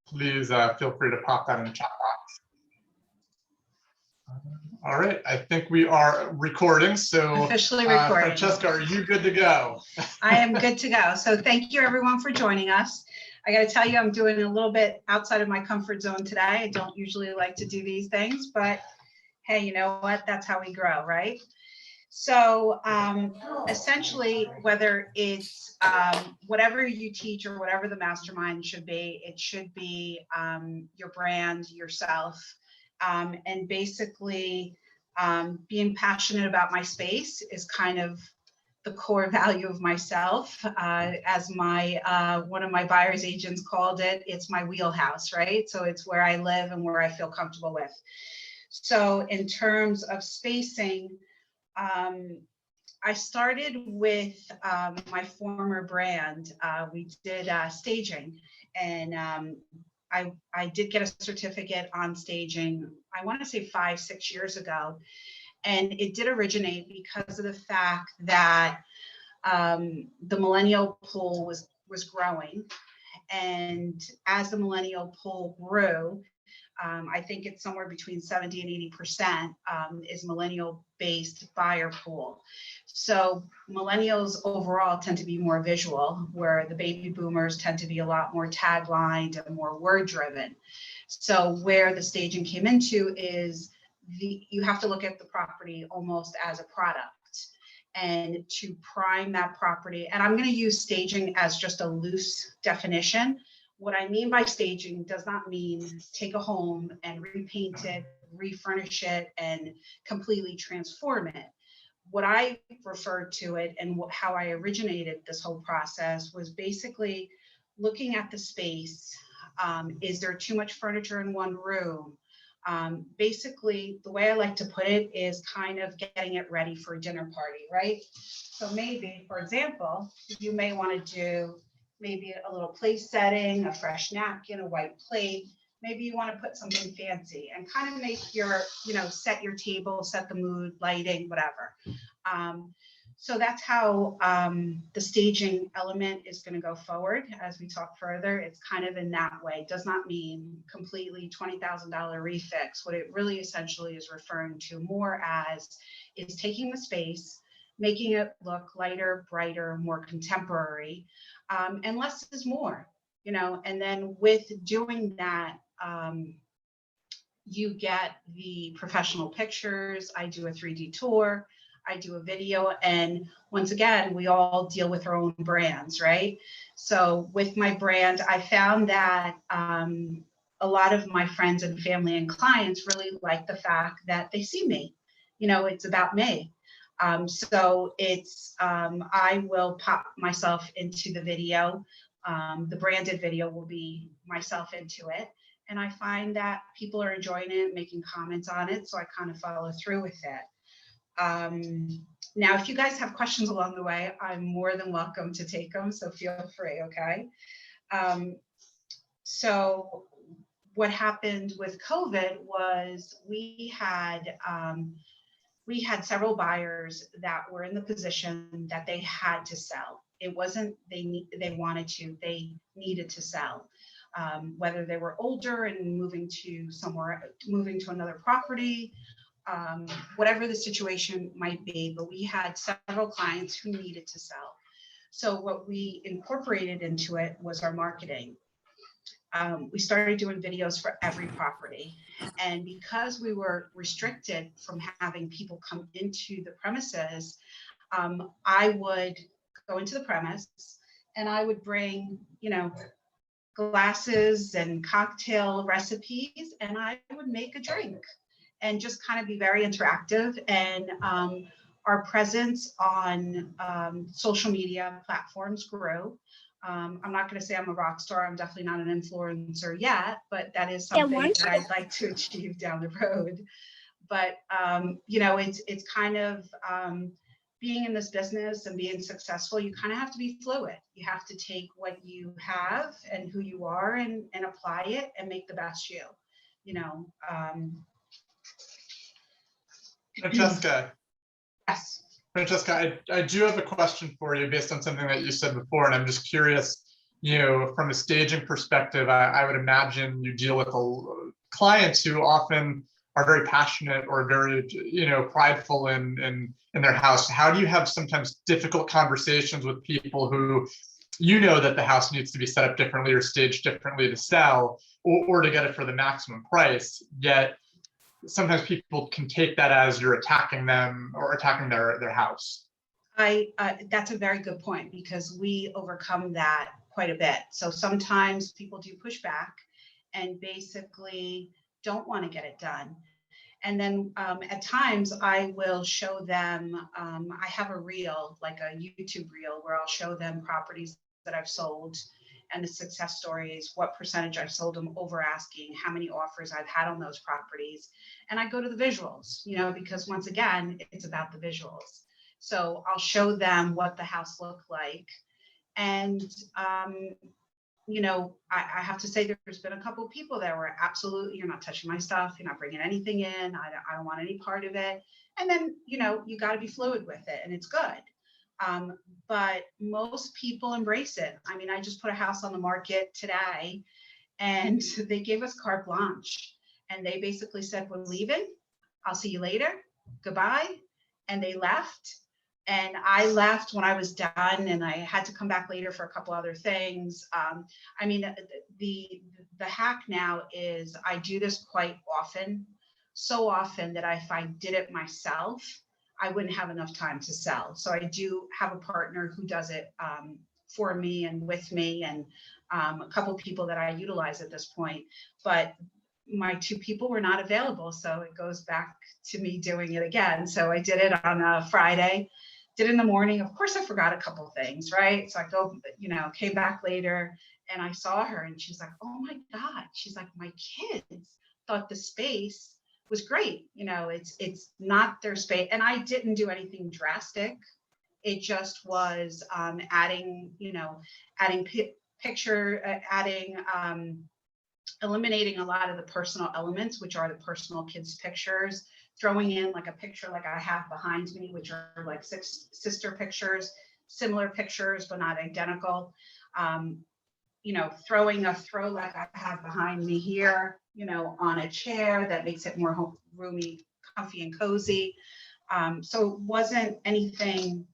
please feel free to pop that in the chat box. All right, I think we are recording. So officially recording. Francesca, are you good to go? I am good to go. So thank you everyone for joining us. I got to tell you, I'm doing a little bit outside of my comfort zone today. I don't usually like to do these things, but hey, you know what? That's how we grow, right? So essentially, whether it's whatever you teach or whatever the mastermind should be, it should be your brand, yourself, and basically being passionate about my space is kind of the core value of myself. As my one of my buyer's agents called it, it's my wheelhouse, right? So it's where I live and where I feel comfortable with. So in terms of spacing, I started with my former brand. We did staging, and I did get a certificate on staging, I want to say 5-6 years ago. And it did originate because of the fact that the millennial pool was growing. And as the millennial pool grew, I think it's somewhere between 70 and 80% is millennial-based buyer pool. So millennials overall tend to be more visual, where the baby boomers tend to be a lot more taglined and more word-driven. So where the staging came into is you have to look at the property almost as a product. And to prime that property, and I'm going to use staging as just a loose definition. What I mean by staging does not mean take a home and repaint it, refurnish it, and completely transform it. What I referred to it and how I originated this whole process was basically looking at the space. Is there too much furniture in one room? Basically, the way I like to put it is kind of getting it ready for a dinner party, right? So maybe, for example, you may want to do maybe a little place setting, a fresh napkin, a white plate. Maybe you want to put something fancy and kind of make your, set your table, set the mood, lighting, whatever. So that's how the staging element is going to go forward as we talk further. It's kind of in that way. It does not mean completely $20,000 refix. What it really essentially is referring to more as is taking the space, making it look lighter, brighter, more contemporary, and less is more, and then with doing that, you get the professional pictures. I do a 3D tour, I do a video, and once again, we all deal with our own brands, right? So with my brand, I found that a lot of my friends and family and clients really like the fact that they see me, it's about me. So it's, I will pop myself into the video. The branded video will be myself into it. And I find that people are enjoying it, making comments on it. So I kind of follow through with it. Now, if you guys have questions along the way, I'm more than welcome to take them. So feel free, okay? So what happened with COVID was we had several buyers that were in the position that they had to sell. It wasn't they wanted to, they needed to sell. Whether they were older and moving to another property, whatever the situation might be, but we had several clients who needed to sell. So what we incorporated into it was our marketing. We started doing videos for every property. And because we were restricted from having people come into the premises, I would go into the premise and I would bring, glasses and cocktail recipes, and I would make a drink and just kind of be very interactive. And our presence on social media platforms grew. I'm not going to say I'm a rock star. I'm definitely not an influencer yet, but that is something that I'd like to achieve down the road. But, it's kind of being in this business and being successful, you kind of have to be fluid. You have to take what you have and who you are and apply it and make the best you, Francesca. Yes. Francesca, I do have a question for you based on something that you said before, and I'm just curious from a staging perspective, I would imagine you deal with clients who often are very passionate or very, prideful in their house. How do you have sometimes difficult conversations with people who, that the house needs to be set up differently or staged differently to sell, or to get it for the maximum price, yet sometimes people can take that as you're attacking them or attacking their house? That's a very good point, because we overcome that quite a bit. So sometimes people do push back and basically don't want to get it done. And then at times I will show them, I have a reel, like a YouTube reel, where I'll show them properties that I've sold and the success stories, what percentage I've sold them over asking, how many offers I've had on those properties. And I go to the visuals, because once again, it's about the visuals. So I'll show them what the house looked like. And, I have to say there's been a couple of people that were absolutely, you're not touching my stuff. You're not bringing anything in. I don't want any part of it. And then, you got to be fluid with it, and it's good. But most people embrace it. I mean, I just put a house on the market today, and they gave us carte blanche. And they basically said, we're leaving. I'll see you later. Goodbye. And they left. And I left when I was done, and I had to come back later for a couple other things. I mean, the hack now is I do this quite often, so often that if I did it myself, I wouldn't have enough time to sell. So I do have a partner who does it for me and with me, and a couple of people that I utilize at this point. But my two people were not available, so it goes back to me doing it again. So I did it on a Friday. Did in the morning. Of course, I forgot a couple things, right? So I go, came back later, and I saw her, and she's like, oh my God. She's like, my kids thought the space was great. It's not their space. And I didn't do anything drastic. It just was adding, eliminating a lot of the personal elements, which are the personal kids' pictures, throwing in like a picture like I have behind me, which are like 6 sister pictures, similar pictures, but not identical. Throwing a throw like I have behind me here, on a chair that makes it more roomy, comfy, and cozy. So it wasn't anything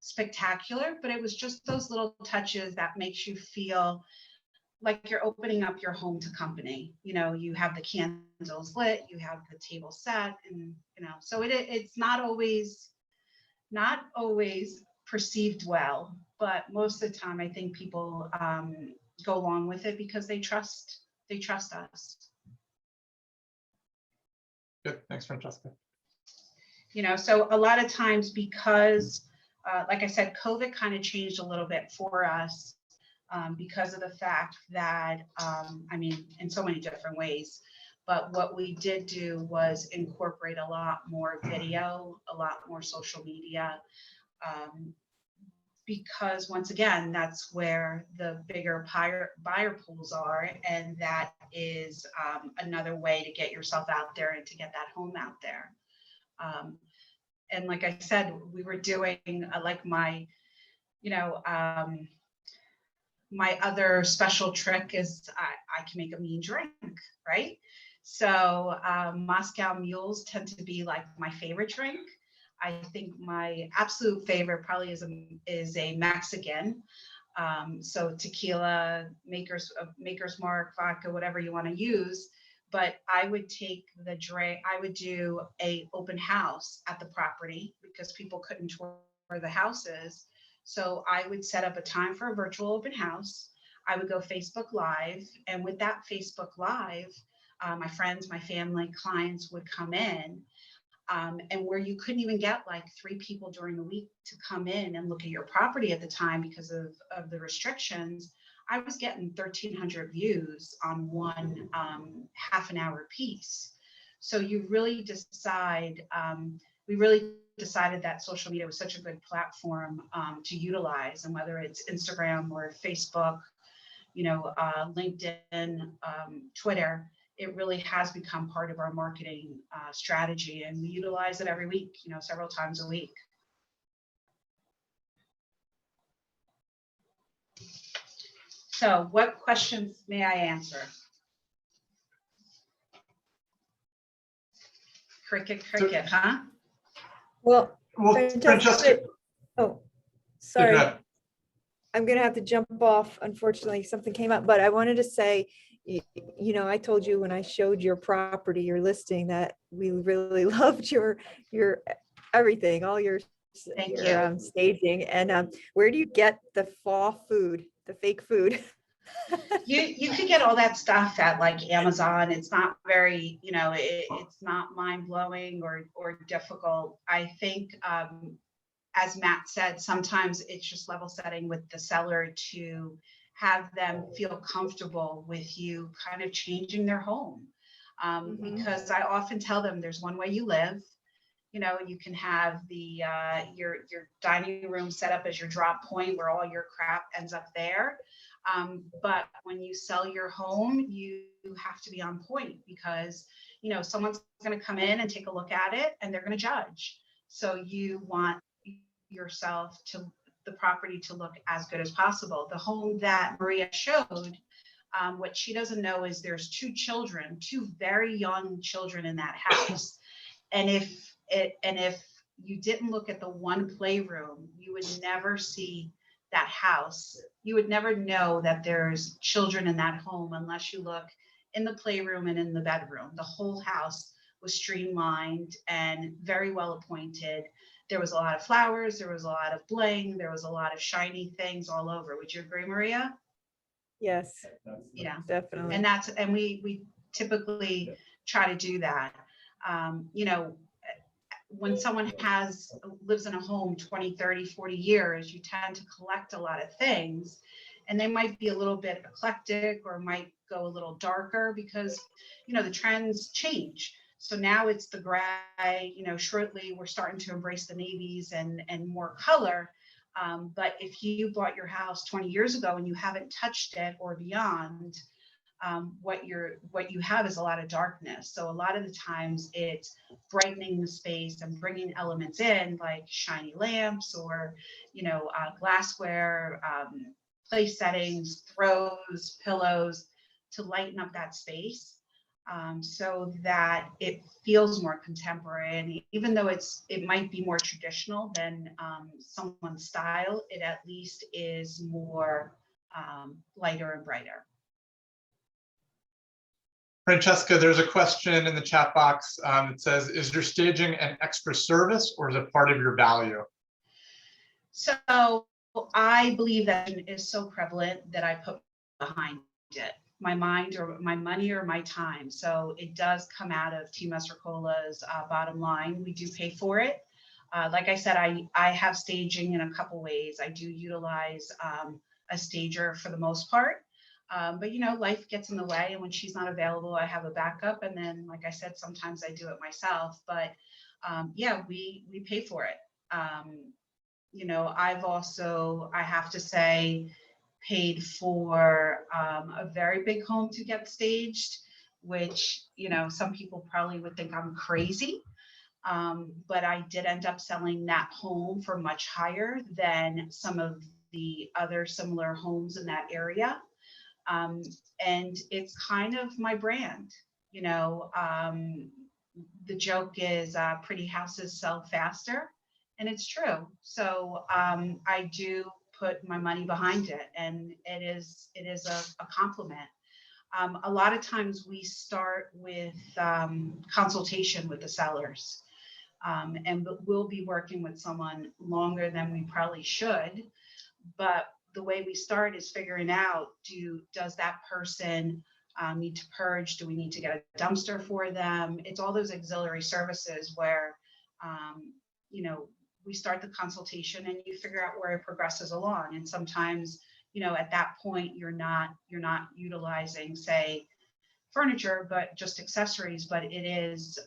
spectacular, but it was just those little touches that makes you feel like you're opening up your home to company. You have the candles lit, you have the table set, and so it's not always perceived well, but most of the time I think people go along with it because they trust us. Good, thanks, Francesca. So a lot of times, because like I said, COVID kind of changed a little bit for us. Because of the fact that, in so many different ways, but what we did do was incorporate a lot more video, a lot more social media, because once again, that's where the bigger buyer pools are, and that is another way to get yourself out there and to get that home out there. And like I said, we were doing like my, my other special trick is I can make a mean drink, right? So Moscow mules tend to be like my favorite drink. I think my absolute favorite probably is a Mexican. So tequila, Maker's Mark, vodka, whatever you want to use. But I would take the drink. I would do a open house at the property because people couldn't tour the houses. So I would set up a time for a virtual open house. I would go Facebook Live, and with that Facebook Live, my friends, my family, clients would come in, and where you couldn't even get like 3 people during the week to come in and look at your property at the time because of the restrictions, I was getting 1,300 views on one half an hour piece. So you really decide, we really decided that social media was such a good platform to utilize, and whether it's Instagram or Facebook, LinkedIn, Twitter, it really has become part of our marketing strategy, and we utilize it every week, several times a week. So what questions may I answer? Cricket, huh? Well, Well, Francesca, oh, yeah, go sorry. ahead. I'm gonna have to jump off. Unfortunately, something came up, but I wanted to say, you know, I told you when I showed your property, your listing, that we really loved your everything, all your Thank your staging. And where do you get the fall food, the fake food? You can get all that stuff at like Amazon. It's not very, it's not mind blowing or difficult. I think, as Matt said, sometimes it's just level setting with the seller to have them feel comfortable with you kind of changing their home. Because I often tell them there's one way you live. You can have your dining room set up as your drop point where all your crap ends up there. But when you sell your home, you have to be on point because, someone's going to come in and take a look at it and they're going to judge. So you want the property to look as good as possible. The home that Maria showed, what she doesn't know is there's two very young children in that house. And if you didn't look at the one playroom, you would never see that house. You would never know that there's children in that home unless you look in the playroom and in the bedroom. The whole house was streamlined and very well appointed. There was a lot of flowers, there was a lot of bling, there was a lot of shiny things all over. Would you agree, Maria? Yes, Yeah, definitely. and we typically try to do that. When someone lives in a home 20, 30, 40 years, you tend to collect a lot of things, and they might be a little bit eclectic or might go a little darker because, the trends change. So now it's the gray, shortly we're starting to embrace the navies and more color. But if you bought your house 20 years ago and you haven't touched it or beyond, what you have is a lot of darkness. So a lot of the times it's brightening the space and bringing elements in like shiny lamps or, glassware, place settings, throws, pillows to lighten up that space. So that it feels more contemporary. And even though it might be more traditional than someone's style, it at least is more lighter and brighter. Francesca, there's a question in the chat box that says, is your staging an extra service or is it part of your value? So I believe that is so prevalent that I put behind it my mind or my money or my time. So it does come out of Team Masricola's bottom line. We do pay for it. Like I said, I have staging in a couple ways. I do utilize a stager for the most part. But life gets in the way, and when she's not available, I have a backup. And then, like I said, sometimes I do it myself. But yeah, we pay for it. I've also, I have to say, paid for a very big home to get staged, which some people probably would think I'm crazy. But I did end up selling that home for much higher than some of the other similar homes in that area. And it's kind of my brand. The joke is pretty houses sell faster, and it's true. So I do put my money behind it, and it is a compliment. A lot of times we start with consultation with the sellers, and we'll be working with someone longer than we probably should. But the way we start is figuring out, does that person need to purge? Do we need to get a dumpster for them? It's all those auxiliary services where, we start the consultation and you figure out where it progresses along. And sometimes, at that point, you're not utilizing, say, furniture, but just accessories, but it is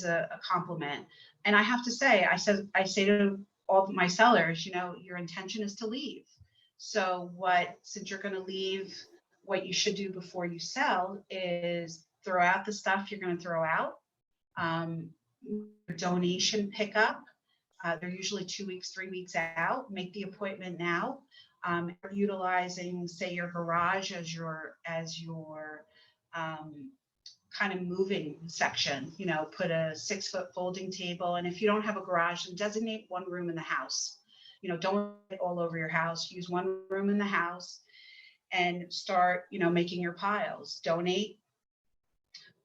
a compliment. And I have to say, I say to all of my sellers, your intention is to leave. So since you're going to leave, what you should do before you sell is throw out the stuff you're going to throw out. Donation pickup. They're usually 2 weeks, 3 weeks out. Make the appointment now. Utilizing, say, your garage as your kind of moving section, you know, put a 6-foot folding table. And if you don't have a garage, then designate one room in the house. You know, don't put it all over your house. Use one room in the house and start, you know, making your piles. Donate,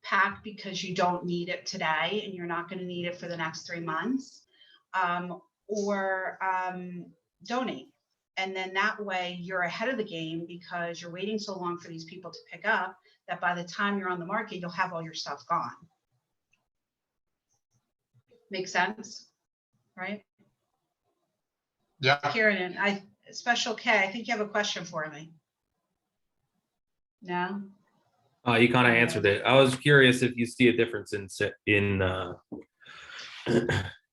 pack because you don't need it today and you're not going to need it for the next 3 months, or donate. And then that way you're ahead of the game because you're waiting so long for these people to pick up that by the time you're on the market, you'll have all your stuff gone. Make sense? Right? Yeah. Kieran, Special K, I think you have a question for me. No? You kind of answered it. I was curious if you see a difference in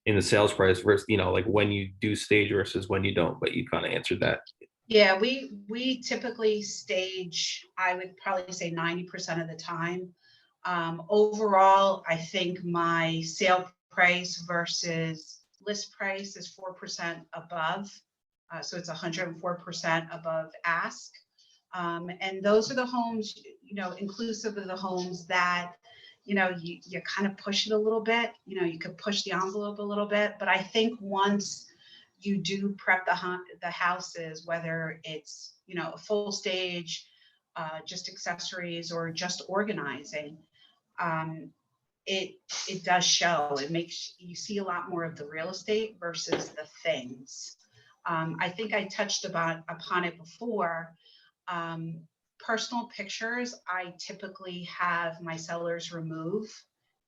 in the sales price versus, you know, like when you do stage versus when you don't, but you kind of answered that. Yeah, we typically stage, I would probably say 90% of the time. Overall, I think my sale price versus list price is 4% above. So it's 104% above ask. And those are the homes, you know, inclusive of the homes that, you know, you kind of push it a little bit, you know, you could push the envelope a little bit, but I think once you do prep the houses, whether it's, you know, a full stage, just accessories or just organizing, it does show. It makes you see a lot more of the real estate versus the things. I think I touched upon it before. Personal pictures, I typically have my sellers remove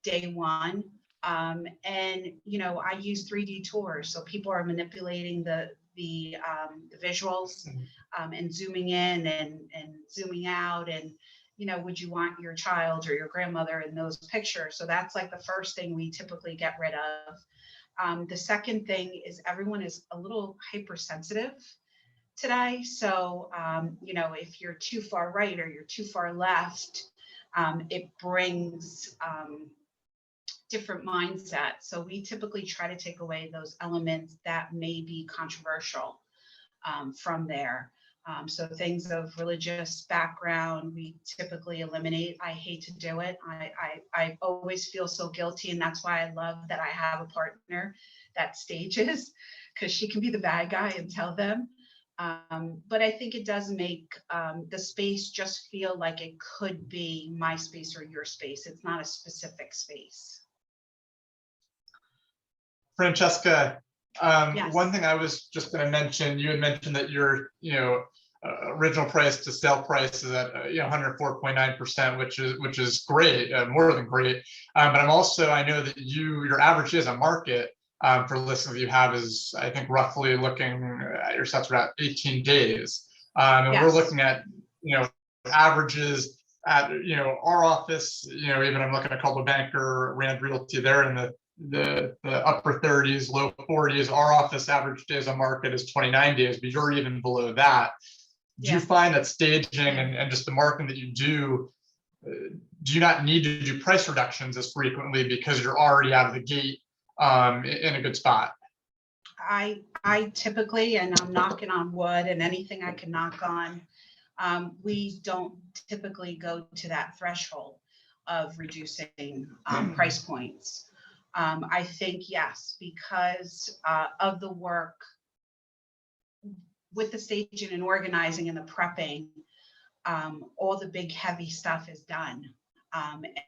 day one. And, you know, I use 3D tours. So people are manipulating the visuals, and zooming in and zooming out. And, you know, would you want your child or your grandmother in those pictures? So that's like the first thing we typically get rid of. The second thing is everyone is a little hypersensitive today. So, you know, if you're too far right or you're too far left, it brings different mindset. So we typically try to take away those elements that may be controversial from there. So things of religious background, we typically eliminate. I hate to do it. I always feel so guilty. And that's why I love that I have a partner that stages, because she can be the bad guy and tell them. But I think it does make the space just feel like it could be my space or your space. It's not a specific space. Francesca, Yes. one thing I was just going to mention, you had mentioned that your, you know, original price to sale price is at, you know, 104.9%, which is great, more than great. But I know that your average days on market for listings that you have is, I think, roughly looking at your stats about 18 days. And Yes. we're looking at, you know, averages at, you know, our office, you know, even I'm looking at Coldwell Banker, Rand Realty, they're in the upper 30s, low 40s. Our office average days on market is 29 days, but you're even below that. Do you find that staging and just the marketing that you do you not need to do price reductions as frequently because you're already out of the gate in a good spot? I typically, and I'm knocking on wood and anything I can knock on, we don't typically go to that threshold of reducing price points. I think, yes, because of the work with the staging and organizing and the prepping, all the big heavy stuff is done.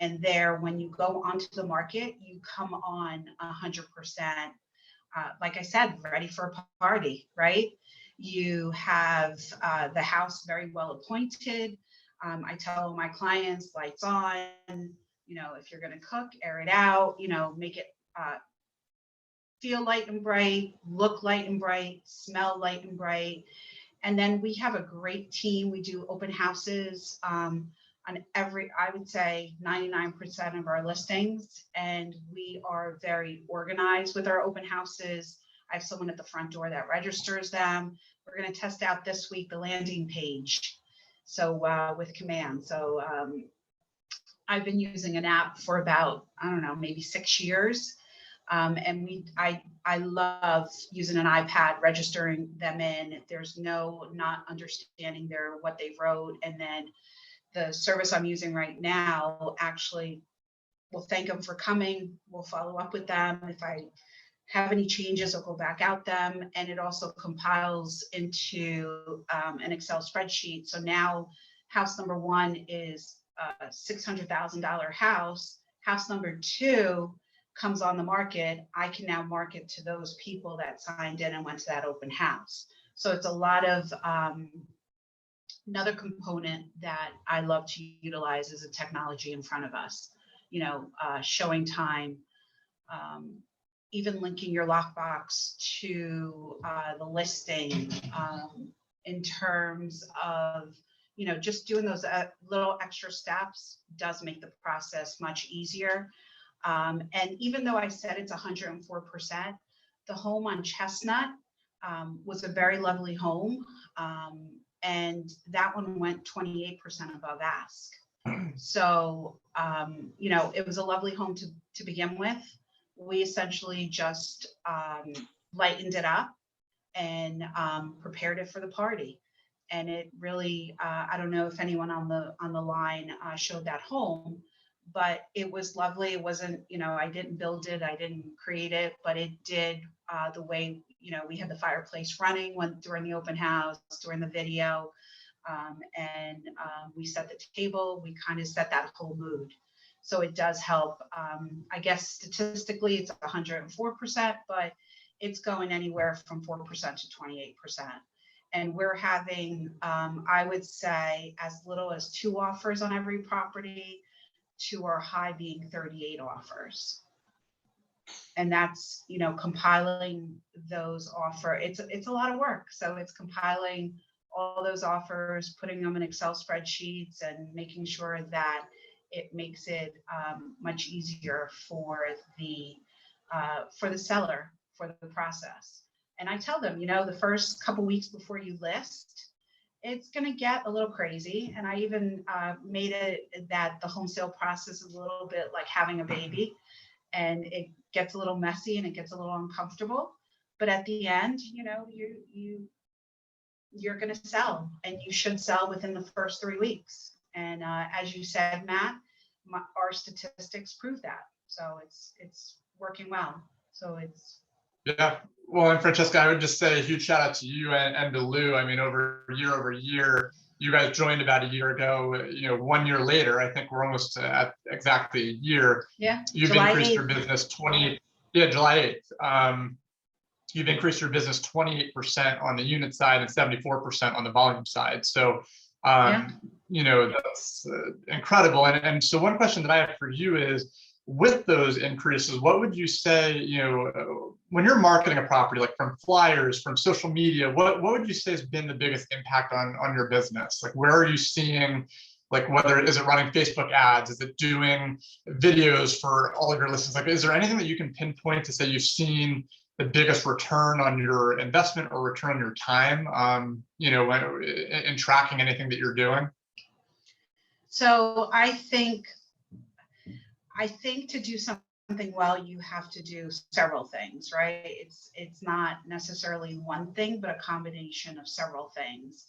And there, when you go onto the market, you come on 100%, like I said, ready for a party, right? You have the house very well appointed. I tell my clients, lights on, you know, if you're going to cook, air it out, you know, make it feel light and bright, look light and bright, smell light and bright. And then we have a great team. We do open houses on I would say 99% of our listings. And we are very organized with our open houses. I have someone at the front door that registers them. We're going to test out this week the landing page. So with Command. So I've been using an app for about, I don't know, maybe 6 years. And I love using an iPad, registering them in. There's no not understanding what they wrote. And then the service I'm using right now actually will thank them for coming. We'll follow up with them. If I have any changes, I'll go back out them. And it also compiles into an Excel spreadsheet. So now house number 1 is a $600,000 house. House number 2 comes on the market. I can now market to those people that signed in and went to that open house. So it's a lot of another component that I love to utilize is a technology in front of us, showing time, even linking your lockbox to the listing, in terms of, just doing those little extra steps does make the process much easier. And even though I said it's 104%, the home on Chestnut was a very lovely home. And that one went 28% above ask. So, it was a lovely home to begin with. We essentially just lightened it up and prepared it for the party. And it really, I don't know if anyone on the line showed that home, but it was lovely. It wasn't, I didn't build it, I didn't create it, but it did the way, we had the fireplace running during the open house, during the video, and we set the table. We kind of set that whole mood. So it does help. I guess statistically it's 104%, but it's going anywhere from 4% to 28%. And we're having, I would say, as little as 2 offers on every property, to our high being 38 offers. And that's, compiling those offers. It's a lot of work. So it's compiling all those offers, putting them in Excel spreadsheets, and making sure that it makes it much easier for the seller, for the process. And I tell them, the first couple weeks before you list, it's going to get a little crazy. And I even made it that the home sale process is a little bit like having a baby, and it gets a little messy and it gets a little uncomfortable. But at the end, you're going to sell, and you should sell within the first 3 weeks. And as you said, Matt, our statistics prove that. So it's working well. So it's. Yeah. Well, and Francesca, I would just say a huge shout out to you and to Lou. I mean, over year, you guys joined about a year ago. 1 year later, I think we're almost at exactly a year. Yeah. You've July increased 8th. your business July 8th. You've increased your business 28% on the unit side and 74% on the volume side. So, that's incredible. And so one question that I have for you is, with those increases, what would you say, when you're marketing a property, like from flyers, from social media, what would you say has been the biggest impact on your business? Like, where are you seeing, like, whether is it running Facebook ads? Is it doing videos for all of your listings? Like, is there anything that you can pinpoint to say you've seen the biggest return on your investment or return on your time, in tracking anything that you're doing? So I think to do something well, you have to do several things, right? It's not necessarily one thing, but a combination of several things.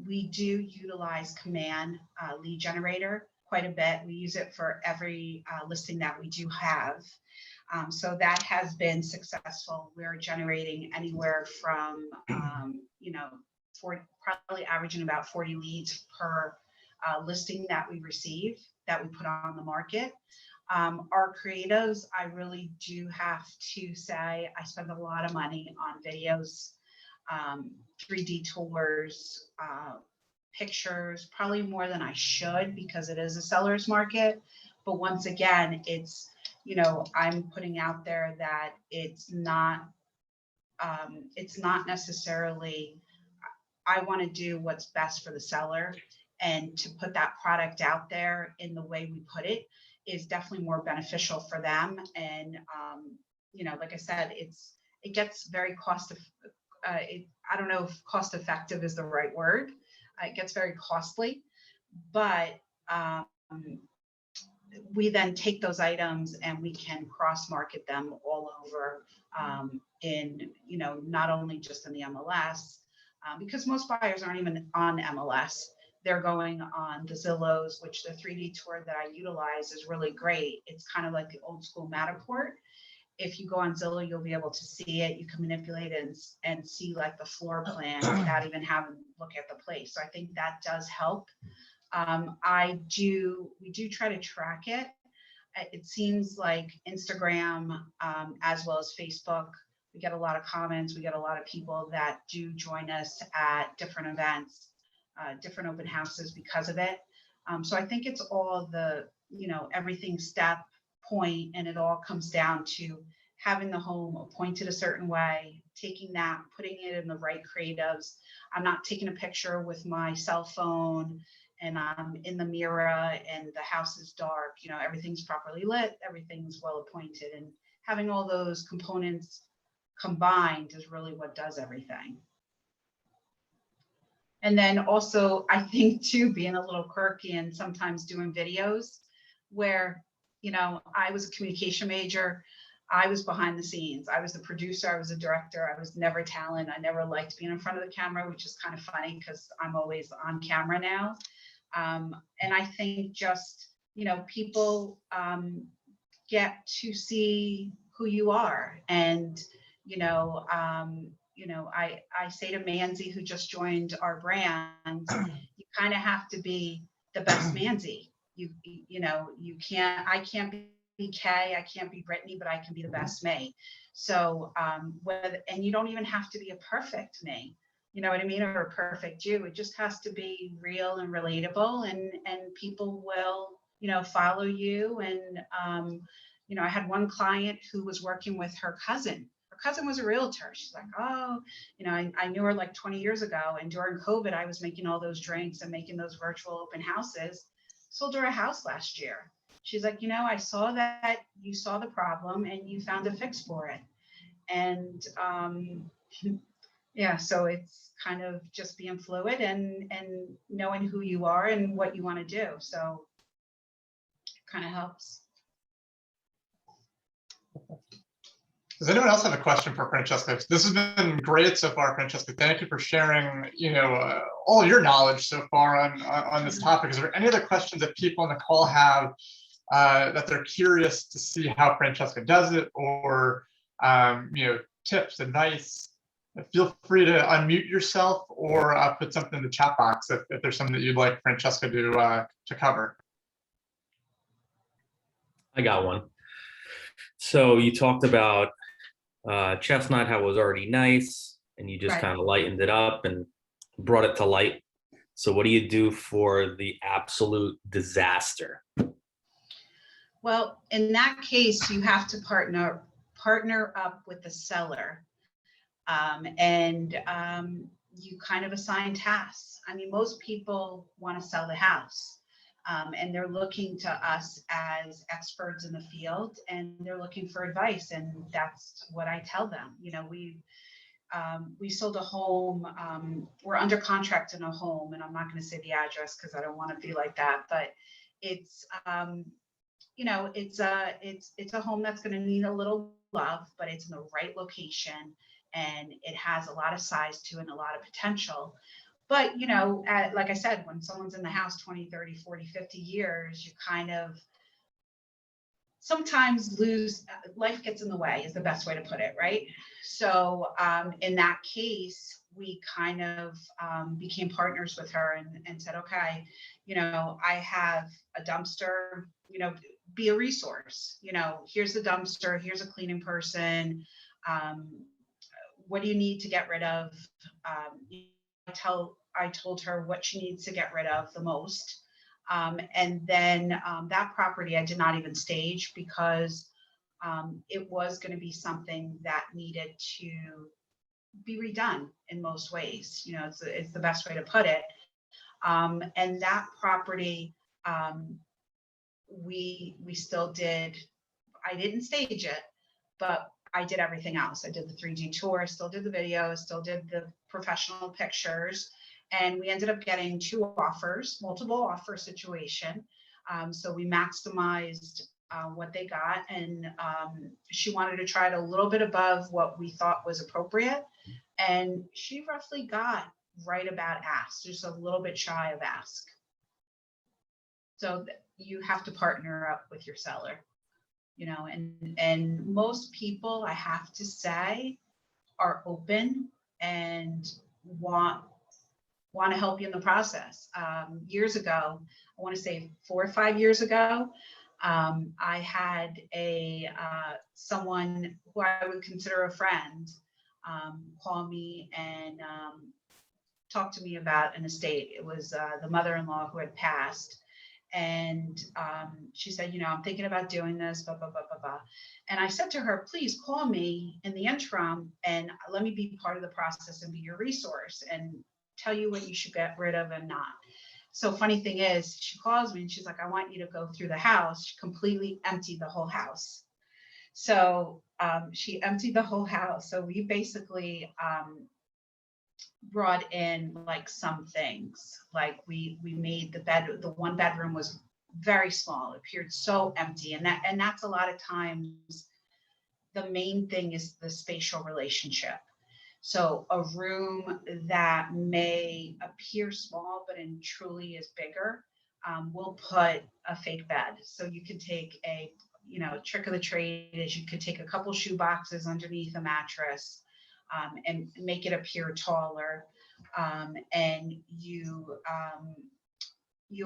We do utilize Command Lead Generator quite a bit. We use it for every listing that we do have. So that has been successful. We're generating anywhere from, probably averaging about 40 leads per listing that we receive, that we put on the market. Our creatives, I really do have to say, I spend a lot of money on videos, 3D tours, pictures, probably more than I should, because it is a seller's market. But once again, it's, I'm putting out there that it's not necessarily, I want to do what's best for the seller, and to put that product out there in the way we put it is definitely more beneficial for them. And, like I said, it gets very I don't know if cost effective is the right word. It gets very costly, but we then take those items and we can cross market them all over, in, you know, not only just in the MLS, because most buyers aren't even on MLS. They're going on the Zillows, which the 3D tour that I utilize is really great. It's kind of like the old school Matterport. If you go on Zillow, you'll be able to see it. You can manipulate it and see like the floor plan without even having to look at the place. So I think that does help. We do try to track it. It seems like Instagram, as well as Facebook, we get a lot of comments. We get a lot of people that do join us at different events, different open houses because of it. So I think it's all the, you know, everything step point, and it all comes down to having the home appointed a certain way, taking that, putting it in the right creatives. I'm not taking a picture with my cell phone and I'm in the mirror and the house is dark. You know, everything's properly lit, everything's well appointed, and having all those components combined is really what does everything. And then also, I think too, being a little quirky and sometimes doing videos where, you know, I was a communication major. I was behind the scenes. I was the producer. I was a director. I was never talent. I never liked being in front of the camera, which is kind of funny because I'm always on camera now. And I think just, you know, people get to see who you are. And, I say to Manzi, who just joined our brand, you kind of have to be the best Manzi. I can't be Kay, I can't be Brittany, but I can be the best me. So, and you don't even have to be a perfect me, you know what I mean? Or a perfect you. It just has to be real and relatable, and people will, follow you. And, I had one client who was working with her cousin. Her cousin was a realtor. She's like, oh, I knew her like 20 years ago. And during COVID, I was making all those drinks and making those virtual open houses. Sold her a house last year. She's like, I saw that you saw the problem and you found a fix for it. And yeah, so it's kind of just being fluid and knowing who you are and what you want to do. So it kind of helps. Does anyone else have a question for Francesca? This has been great so far, Francesca. Thank you for sharing, all your knowledge so far on this topic. Is there any other questions that people on the call have that they're curious to see how Francesca does it, or tips, advice? Feel free to unmute yourself or put something in the chat box if there's something that you'd like Francesca to cover. I got one. So you talked about Chestnut, how it was already nice, and you just kind of lightened it up and brought it to light. So what do you do for the absolute disaster? Well, in that case, you have to partner up with the seller, and you kind of assign tasks. I mean, most people want to sell the house. And they're looking to us as experts in the field, and they're looking for advice. And that's what I tell them. We sold a home. We're under contract in a home, and I'm not going to say the address because I don't want to be like that. But it's, it's a home that's going to need a little love, but it's in the right location, and it has a lot of size to it and a lot of potential. But, like I said, when someone's in the house 20, 30, 40, 50 years, you kind of sometimes life gets in the way is the best way to put it, right? So in that case, we kind of became partners with her and said, okay, I have a dumpster, be a resource. Here's the dumpster, here's a cleaning person. What do you need to get rid of? I told her what she needs to get rid of the most. And then that property I did not even stage because it was going to be something that needed to be redone in most ways. It's the best way to put it. And that property, we still did, I didn't stage it, but I did everything else. I did the 3D tour, still did the video, still did the professional pictures. And we ended up getting 2 offers, multiple offer situation. So we maximized what they got, and she wanted to try it a little bit above what we thought was appropriate. And she roughly got right about ask, just a little bit shy of ask. So you have to partner up with your seller, you know, and most people, I have to say, are open and want to help you in the process. Years ago, I want to say 4 or 5 years ago, I had someone who I would consider a friend call me and talk to me about an estate. It was the mother-in-law who had passed. And she said, you know, I'm thinking about doing this, blah, blah, blah, blah, blah. And I said to her, please call me in the interim and let me be part of the process and be your resource and tell you what you should get rid of and not. So funny thing is, she calls me and she's like, I want you to go through the house. She completely emptied the whole house. So she emptied the whole house. So we basically brought in like some things, like we made the one bedroom was very small. It appeared so empty. And that's a lot of times the main thing is the spatial relationship. So a room that may appear small, but in truly is bigger, we'll put a fake bed. So you can take trick of the trade is you could take a couple shoe boxes underneath a mattress and make it appear taller. And you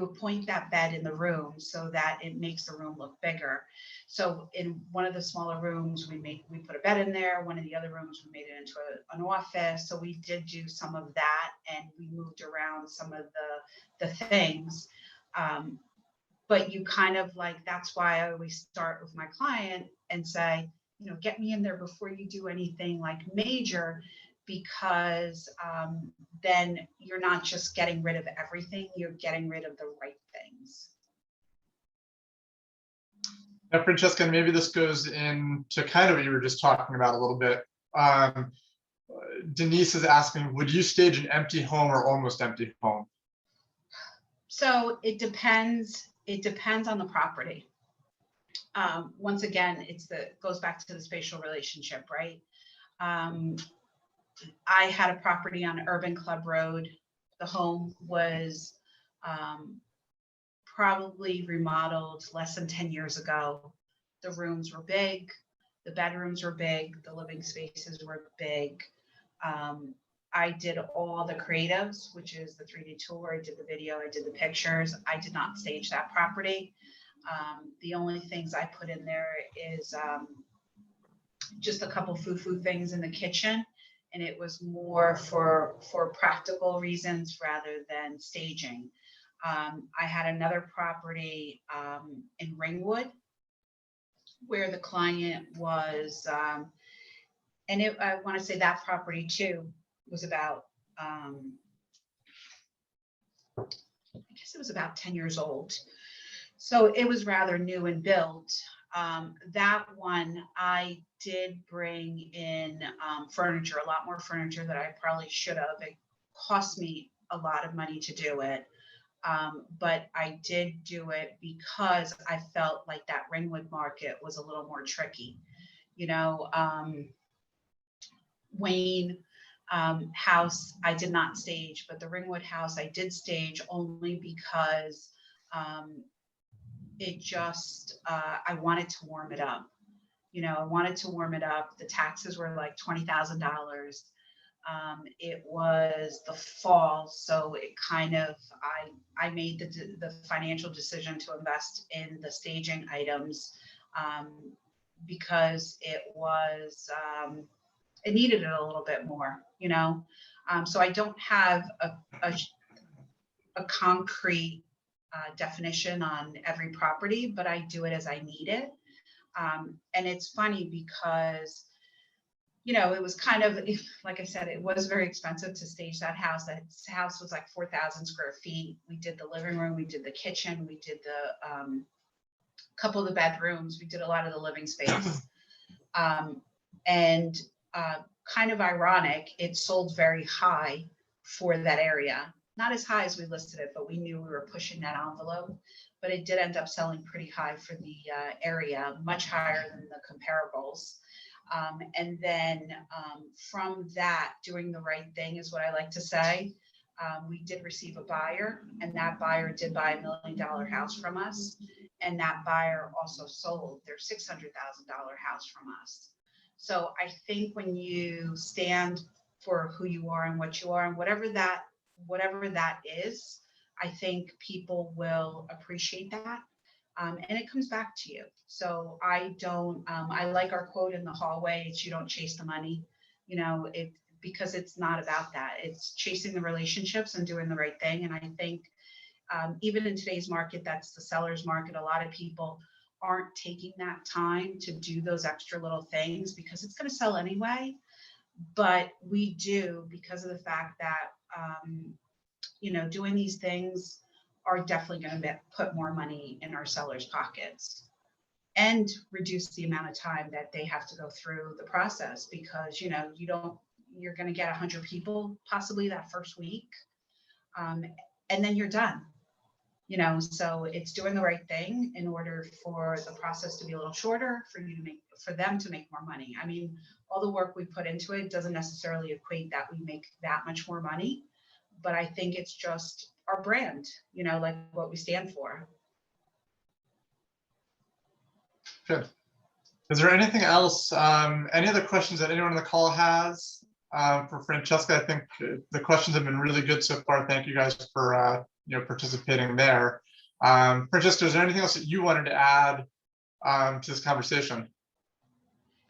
appoint that bed in the room so that it makes the room look bigger. So in one of the smaller rooms, we put a bed in there. One of the other rooms, we made it into an office. So we did do some of that, and we moved around some of the things. But you kind of like, that's why I always start with my client and say, you know, get me in there before you do anything like major, because then you're not just getting rid of everything, you're getting rid of the right things. Now, Francesca, maybe this goes into kind of what you were just talking about a little bit. Denise is asking, would you stage an empty home or almost empty home? So it depends. It depends on the property. Once again, goes back to the spatial relationship, right? I had a property on Urban Club Road. The home was probably remodeled less than 10 years ago. The rooms were big, the bedrooms were big, the living spaces were big. I did all the creatives, which is the 3D tool where I did the video, I did the pictures. I did not stage that property. The only things I put in there is just a couple foo-foo things in the kitchen. And it was more for practical reasons rather than staging. I had another property in Ringwood where the client was, I want to say that property too was about, I guess it was about 10 years old. So it was rather new and built. That one, I did bring in furniture, a lot more furniture that I probably should have. It cost me a lot of money to do it. But I did do it because I felt like that Ringwood market was a little more tricky. You know, Wayne house, I did not stage, but the Ringwood house I did stage only because it just, I wanted to warm it up. You know, I wanted to warm it up. The taxes were like $20,000. It was the fall, so it kind of, I made the financial decision to invest in the staging items because it was, it needed it a little bit more, you know. So I don't have a concrete definition on every property, but I do it as I need it. And it's funny because, you know, it was kind of, like I said, it was very expensive to stage that house. That house was like 4,000 square feet. We did the living room, we did the kitchen, we did the couple of the bedrooms, we did a lot of the living space. And kind of ironic, it sold very high for that area. not as high as we listed it, but we knew we were pushing that envelope. But it did end up selling pretty high for the area, much higher than the comparables. And then from that, doing the right thing is what I like to say. We did receive a buyer, and that buyer did buy $1 million house from us. And that buyer also sold their $600,000 house from us. So I think when you stand for who you are and what you are, and whatever that is, I think people will appreciate that. And it comes back to you. So I don't, I like our quote in the hallway, it's you don't chase the money, because it's not about that. It's chasing the relationships and doing the right thing. And I think even in today's market, that's the seller's market. A lot of people aren't taking that time to do those extra little things because it's going to sell anyway. But we do, because of the fact that, doing these things are definitely going to put more money in our sellers' pockets and reduce the amount of time that they have to go through the process, because, you're going to get 100 people possibly that first week. And then you're done. So it's doing the right thing in order for the process to be a little shorter, for them to make more money. I mean, all the work we put into it doesn't necessarily equate that we make that much more money, but I think it's just our brand, like what we stand for. Good. Is there anything else? Any other questions that anyone on the call has for Francesca? I think the questions have been really good so far. Thank you guys for participating there. Francesca, is there anything else that you wanted to add to this conversation?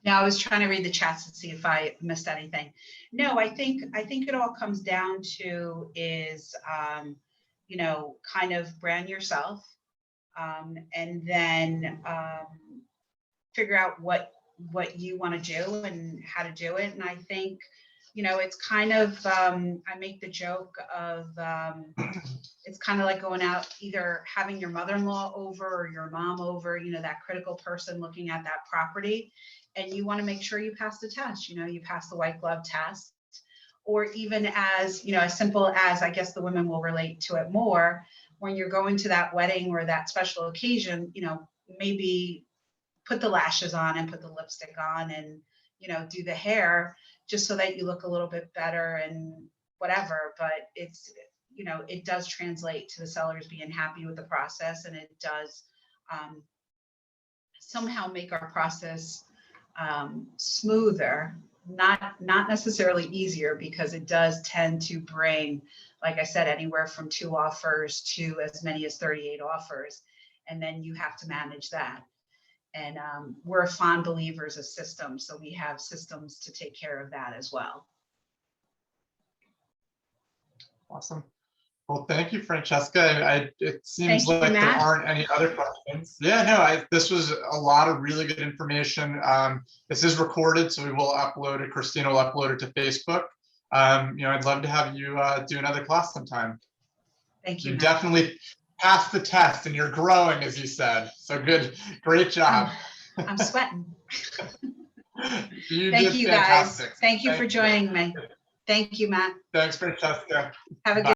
Now, I was trying to read the chats to see if I missed anything. No, I think it all comes down to is, kind of brand yourself, and then figure out what you want to do and how to do it. And I think, it's kind of, I make the joke of, it's kind of like going out, either having your mother-in-law over or your mom over, that critical person looking at that property. And you want to make sure you pass the test, you pass the white glove test, or even as, as simple as, I guess the women will relate to it more, when you're going to that wedding or that special occasion, maybe put the lashes on and put the lipstick on and, do the hair just so that you look a little bit better and whatever. But it's, it does translate to the sellers being happy with the process, and it does somehow make our process smoother, not necessarily easier, because it does tend to bring, like I said, anywhere from 2 offers to as many as 38 offers. And then you have to manage that. And we're fond believers of systems, so we have systems to take care of that as well. Awesome. Well, thank you, Francesca. It seems Thank you, like there Matt. aren't any other questions. Yeah, no, this was a lot of really good information. This is recorded, so we will upload it. Christina will upload it to Facebook. I'd love to have you do another class sometime. Thank you, You Matt. definitely passed the test, and you're growing, as you said. So good, great job. I'm sweating. You Thank did you, fantastic. guys. Thank you for joining me. Thank you, Matt. Thanks, Francesca. Have a good